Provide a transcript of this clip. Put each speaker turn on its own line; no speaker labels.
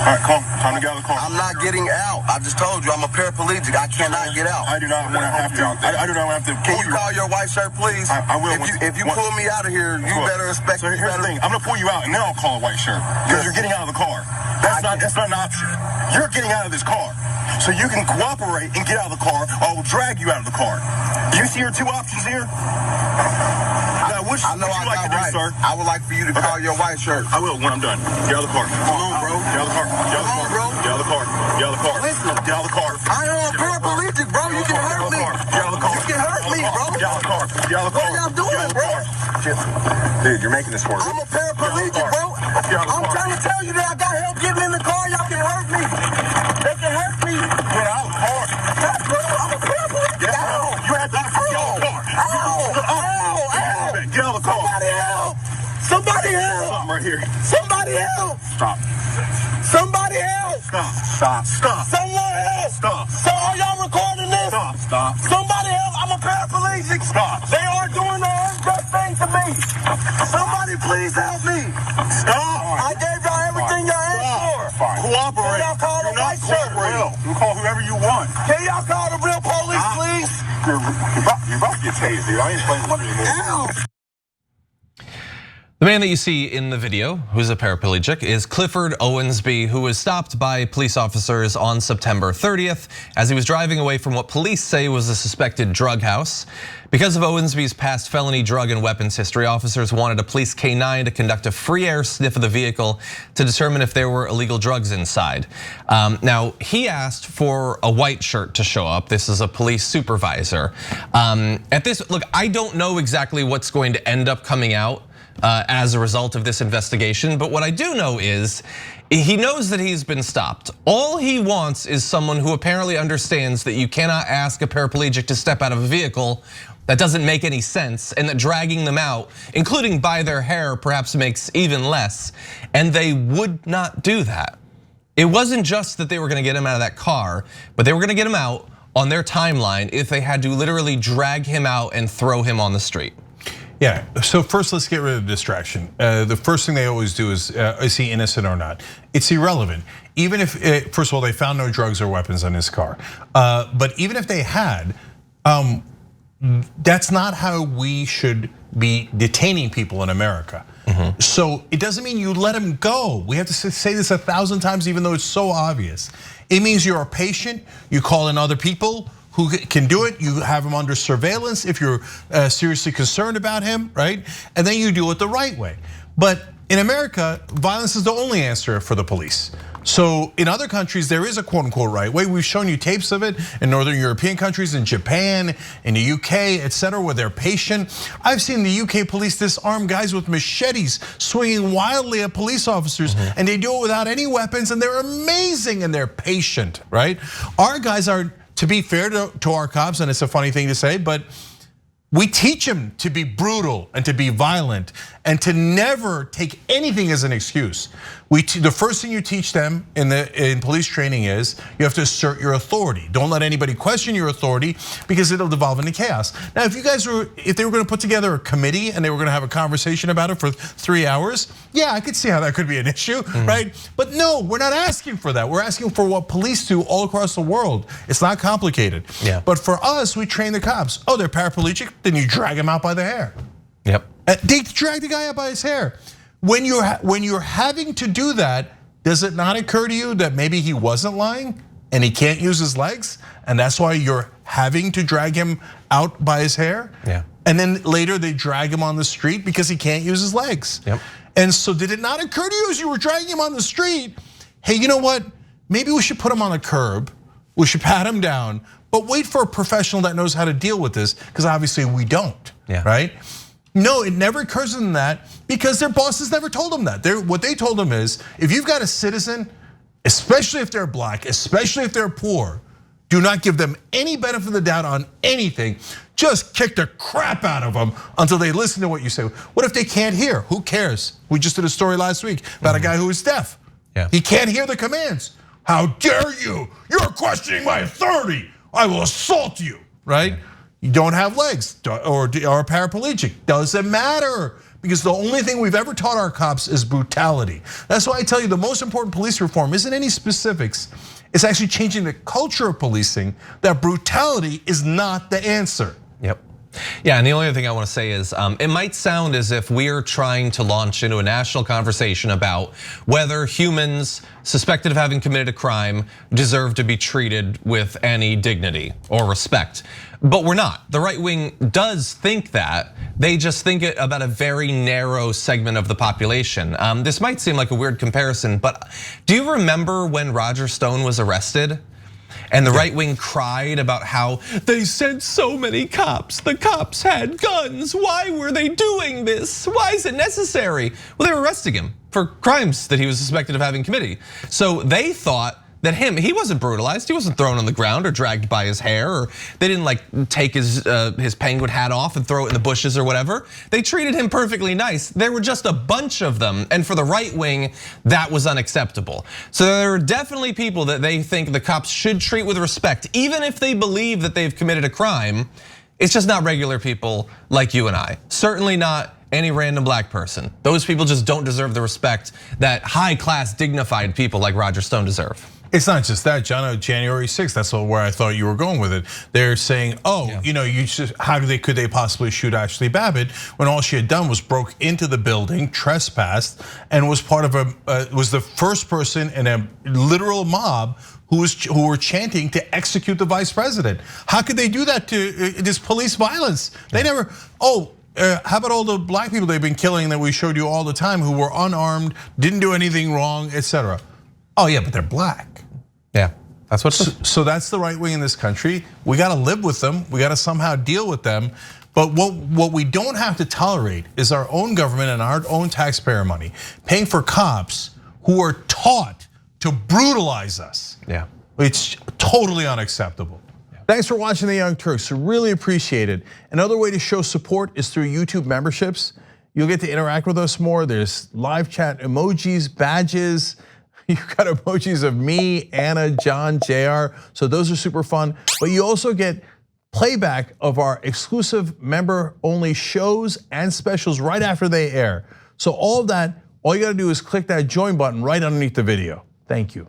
right, come. Time to get out of the car.
I'm not getting out. I just told you I'm a paraplegic. I cannot get out.
I do not want to have to. I do not want to have to.
Can you call your white shirt, please?
I will.
If you pull me out of here, you better respect me.
So here's the thing. I'm gonna pull you out, and then I'll call a white shirt because you're getting out of the car. That's not an option. You're getting out of this car. So you can cooperate and get out of the car, or I will drag you out of the car. Do you see your two options here? Now, which would you like to do, sir?
I would like for you to call your white shirt.
I will when I'm done. Get out of the car.
Come on, bro.
Get out of the car. Get out of the car.
Bro.
Get out of the car. Get out of the car.
Listen.
Get out of the car.
I am a paraplegic, bro. You can hurt me.
Get out of the car.
You can hurt me, bro.
Get out of the car. Get out of the car.
What are y'all doing, bro?
Dude, you're making this worse.
I'm a paraplegic, bro. I'm trying to tell you that I got help getting in the car. Y'all can hurt me. They can hurt me.
Get out of the car.
Bro, I'm a paraplegic.
Get out. You had to get out of the car.
Ow.
Get out of the car.
Somebody help.
Something right here.
Somebody help.
Stop.
Somebody help.
Stop.
Someone help.
Stop.
So are y'all recording this?
Stop.
Somebody help. I'm a paraplegic.
Stop.
They are doing the unjust thing to me. Somebody please help me.
Stop.
I gave y'all everything y'all asked for.
Fine. Cooperate.
Can y'all call the white shirt?
You call whoever you want.
Can y'all call the real police, please?
You're about to get tased, dude. I ain't playing with you anymore.
Ow.
The man that you see in the video, who's a paraplegic, is Clifford Owensby, who was stopped by police officers on September 30th as he was driving away from what police say was a suspected drug house. Because of Owensby's past felony drug and weapons history, officers wanted a police K9 to conduct a free air sniff of the vehicle to determine if there were illegal drugs inside. Now, he asked for a white shirt to show up. This is a police supervisor. Look, I don't know exactly what's going to end up coming out as a result of this investigation. But what I do know is he knows that he's been stopped. All he wants is someone who apparently understands that you cannot ask a paraplegic to step out of a vehicle that doesn't make any sense, and that dragging them out, including by their hair, perhaps makes even less. And they would not do that. It wasn't just that they were gonna get him out of that car, but they were gonna get him out on their timeline if they had to literally drag him out and throw him on the street.
Yeah, so first let's get rid of the distraction. The first thing they always do is he innocent or not? It's irrelevant. Even if, first of all, they found no drugs or weapons on his car. But even if they had, that's not how we should be detaining people in America. So it doesn't mean you let him go. We have to say this 1,000 times, even though it's so obvious. It means you're a patient, you call in other people who can do it, you have him under surveillance if you're seriously concerned about him, right? And then you do it the right way. But in America, violence is the only answer for the police. So in other countries, there is a quote unquote right way. We've shown you tapes of it in Northern European countries, in Japan, in the UK, etc., where they're patient. I've seen the UK police disarm guys with machetes swinging wildly at police officers, and they do it without any weapons, and they're amazing and they're patient, right? Our guys are, to be fair to our cops, and it's a funny thing to say, but we teach them to be brutal and to be violent and to never take anything as an excuse. The first thing you teach them in police training is you have to assert your authority. Don't let anybody question your authority because it'll devolve into chaos. Now, if they were going to put together a committee and they were going to have a conversation about it for 3 hours, yeah, I could see how that could be an issue, right? But no, we're not asking for that. We're asking for what police do all across the world. It's not complicated.
Yeah.
But for us, we train the cops. Oh, they're paraplegic, then you drag them out by the hair.
Yep.
They drag the guy out by his hair. When you're having to do that, does it not occur to you that maybe he wasn't lying and he can't use his legs, and that's why you're having to drag him out by his hair?
Yeah.
And then later they drag him on the street because he can't use his legs.
Yep.
And so did it not occur to you as you were dragging him on the street, hey, you know what? Maybe we should put him on a curb. We should pat him down, but wait for a professional that knows how to deal with this, because obviously we don't, right? No, it never occurs to them that because their bosses never told them that. What they told them is, if you've got a citizen, especially if they're black, especially if they're poor, do not give them any benefit of the doubt on anything. Just kick the crap out of them until they listen to what you say. What if they can't hear? Who cares? We just did a story last week about a guy who was deaf. He can't hear the commands. How dare you? You're questioning my authority. I will assault you, right? You don't have legs or are paraplegic. Doesn't matter. because the only thing we've ever taught our cops is brutality. That's why I tell you the most important police reform isn't any specifics. It's actually changing the culture of policing, that brutality is not the answer.
Yep. Yeah, and the only other thing I want to say is it might sound as if we're trying to launch into a national conversation about whether humans suspected of having committed a crime deserve to be treated with any dignity or respect. But we're not. The right wing does think that. They just think it about a very narrow segment of the population. This might seem like a weird comparison, but do you remember when Roger Stone was arrested? And the right wing cried about how they sent so many cops. The cops had guns. Why were they doing this? Why is it necessary? Well, they were arresting him for crimes that he was suspected of having committed. So they thought that he wasn't brutalized, he wasn't thrown on the ground or dragged by his hair, or they didn't like take his penguin hat off and throw it in the bushes or whatever. They treated him perfectly nice. There were just a bunch of them, and for the right wing, that was unacceptable. So there are definitely people that they think the cops should treat with respect, even if they believe that they've committed a crime. It's just not regular people like you and I. Certainly not any random black person. Those people just don't deserve the respect that high class, dignified people like Roger Stone deserve.
It's not just that, John. On January 6th, that's where I thought you were going with it. They're saying, how could they possibly shoot Ashley Babbitt when all she had done was broke into the building, trespassed, and was part of was the first person in a literal mob who were chanting to execute the vice president. How could they do that to this police violence? They never. How about all the black people they've been killing that we showed you all the time who were unarmed, didn't do anything wrong, etc. Oh yeah, but they're black.
Yeah, that's what.
So that's the right wing in this country. We got to live with them. We got to somehow deal with them. But what we don't have to tolerate is our own government and our own taxpayer money paying for cops who are taught to brutalize us.
Yeah,
it's totally unacceptable. Thanks for watching The Young Turks. Really appreciate it. Another way to show support is through YouTube memberships. You'll get to interact with us more. There's live chat emojis, badges. You've got emojis of me, Anna, John, JR. So those are super fun. But you also get playback of our exclusive member-only shows and specials right after they air. So all of that, all you gotta do is click that join button right underneath the video. Thank you.